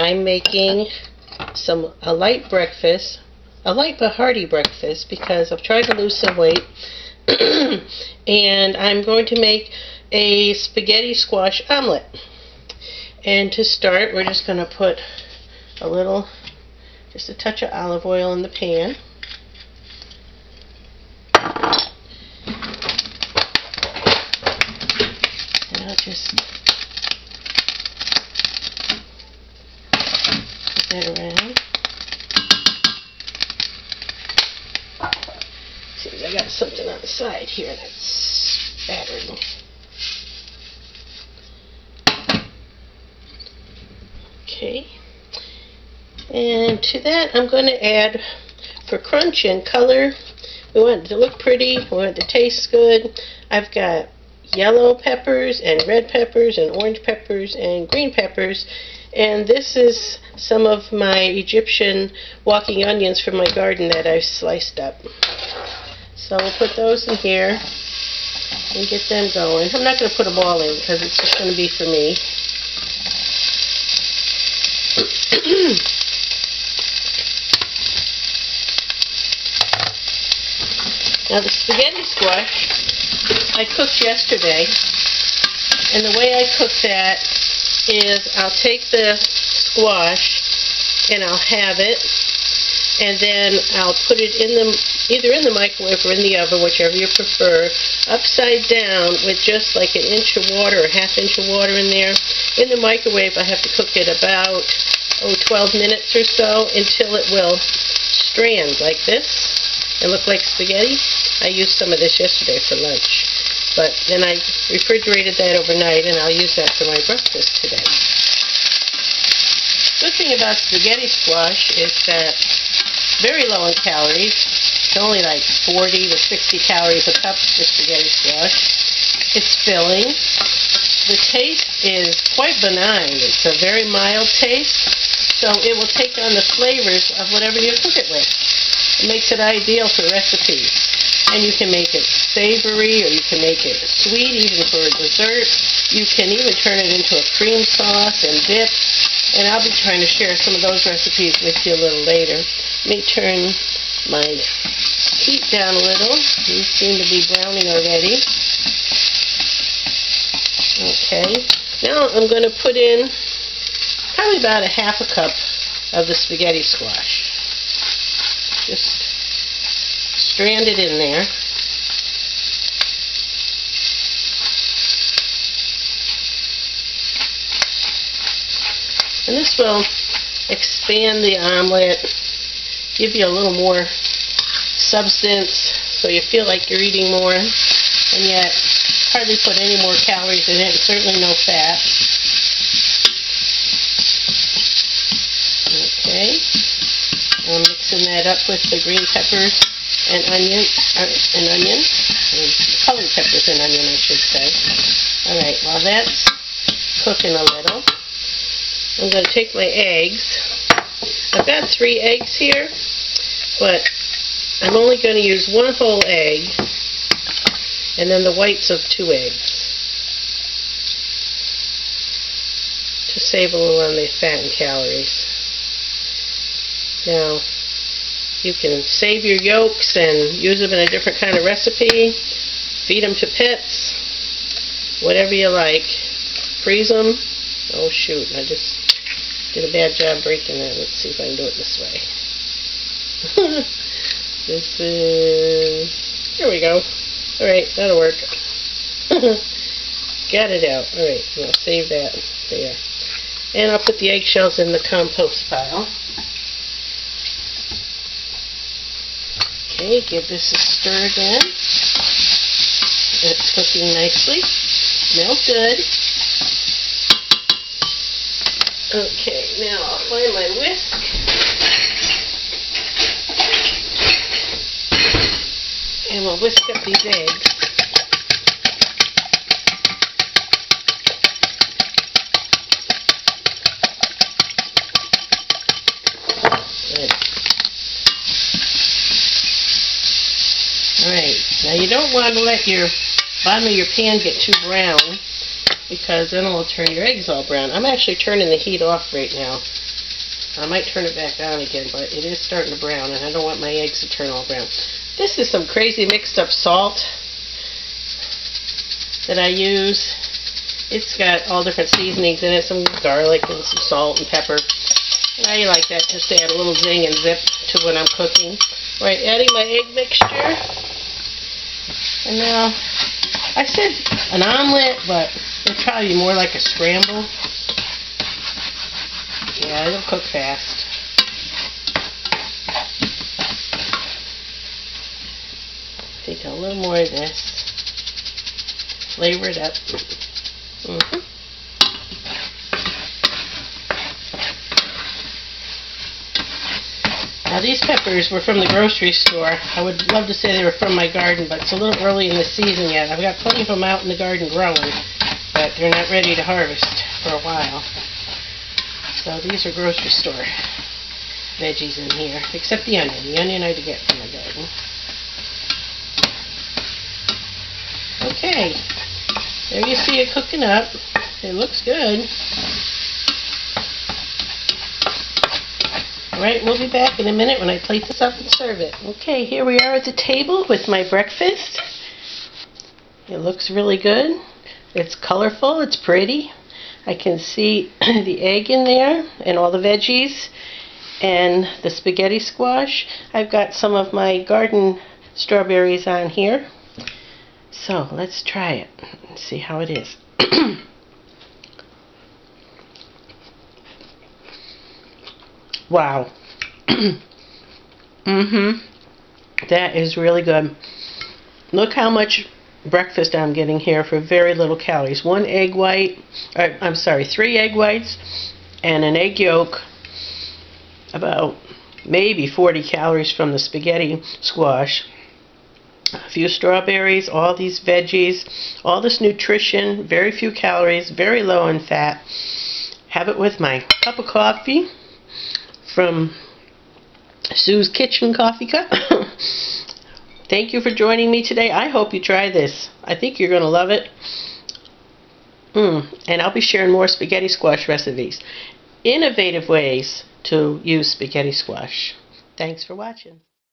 I'm making a light breakfast, a light but hearty breakfast, because I've tried to lose some weight. And I'm going to make a spaghetti squash omelet. And to start, we're just going to put just a touch of olive oil in the pan. And I'll just put that around. Seems I got something on the side here that's spattering. Okay. And to that, I'm going to add, for crunch and color, we want it to look pretty, we want it to taste good. I've got yellow peppers and red peppers and orange peppers and green peppers. And this is some of my Egyptian walking onions from my garden that I've sliced up. So we'll put those in here and get them going. I'm not going to put them all in because it's just going to be for me. Now the spaghetti squash I cooked yesterday, and the way I cook that is I'll take the squash and I'll have it, and then I'll put it either in the microwave or in the oven, whichever you prefer, upside down with just like an inch of water or half inch of water in there. In the microwave I have to cook it about 12 minutes or so until it will strand like this and look like spaghetti. I used some of this yesterday for lunch, but then I refrigerated that overnight and I'll use that for my breakfast today. Good thing about spaghetti squash is that it's very low in calories. It's only like 40 to 60 calories a cup for spaghetti squash. It's filling. The taste is quite benign. It's a very mild taste, so it will take on the flavors of whatever you cook it with. It makes it ideal for recipes. And you can make it savory, or you can make it sweet, even for a dessert. You can even turn it into a cream sauce and dip. And I'll be trying to share some of those recipes with you a little later. Let me turn my heat down a little. These seem to be browning already. Okay. Now I'm going to put in probably about a half a cup of the spaghetti squash. Just strand it in there. And this will expand the omelet, give you a little more substance so you feel like you're eating more, and yet hardly put any more calories in it, and certainly no fat. Okay. I'm mixing that up with the green peppers and colored peppers and onion, I should say. Alright, while that's cooking a little, I'm going to take my eggs. I've got 3 eggs here, but I'm only going to use 1 whole egg, and then the whites of 2 eggs, to save a little on the fat and calories. Now, you can save your yolks and use them in a different kind of recipe, feed them to pets, whatever you like. Freeze them. Oh shoot, I just did a bad job breaking that. Let's see if I can do it this way. This is... There we go. Alright, that'll work. Got it out. Alright, I'll save that there. And I'll put the eggshells in the compost pile. Okay, give this a stir again. It's cooking nicely. Smells good. Okay, now I'll find my whisk. And we'll whisk up these eggs. Good. Alright, now you don't want to let your bottom of your pan get too brown, because then it will turn your eggs all brown. I'm actually turning the heat off right now. I might turn it back on again, but it is starting to brown, and I don't want my eggs to turn all brown. This is some crazy mixed up salt that I use. It's got all different seasonings in it, some garlic and some salt and pepper. I like that just to add a little zing and zip to when I'm cooking. Right, adding my egg mixture. And now, I said an omelet, but it's probably more like a scramble. Yeah, it'll cook fast. Take a little more of this. Flavor it up. Now these peppers were from the grocery store. I would love to say they were from my garden, but it's a little early in the season yet. I've got plenty of them out in the garden growing, but they're not ready to harvest for a while. So these are grocery store veggies in here, except the onion. The onion I had to get from my garden. Okay, there you see it cooking up. It looks good. Alright, we'll be back in a minute when I plate this up and serve it. Okay, here we are at the table with my breakfast. It looks really good. It's colorful, it's pretty. I can see the egg in there and all the veggies and the spaghetti squash. I've got some of my garden strawberries on here. So let's try it and see how it is. Wow. That is really good. Look how much breakfast I'm getting here for very little calories. 1 egg white, I'm sorry, 3 egg whites and an egg yolk. About maybe 40 calories from the spaghetti squash. A few strawberries, all these veggies, all this nutrition, very few calories, very low in fat. Have it with my cup of coffee from Sue's Kitchen Coffee Cup. Thank you for joining me today. I hope you try this. I think you're going to love it. And I'll be sharing more spaghetti squash recipes. Innovative ways to use spaghetti squash. Thanks for watching.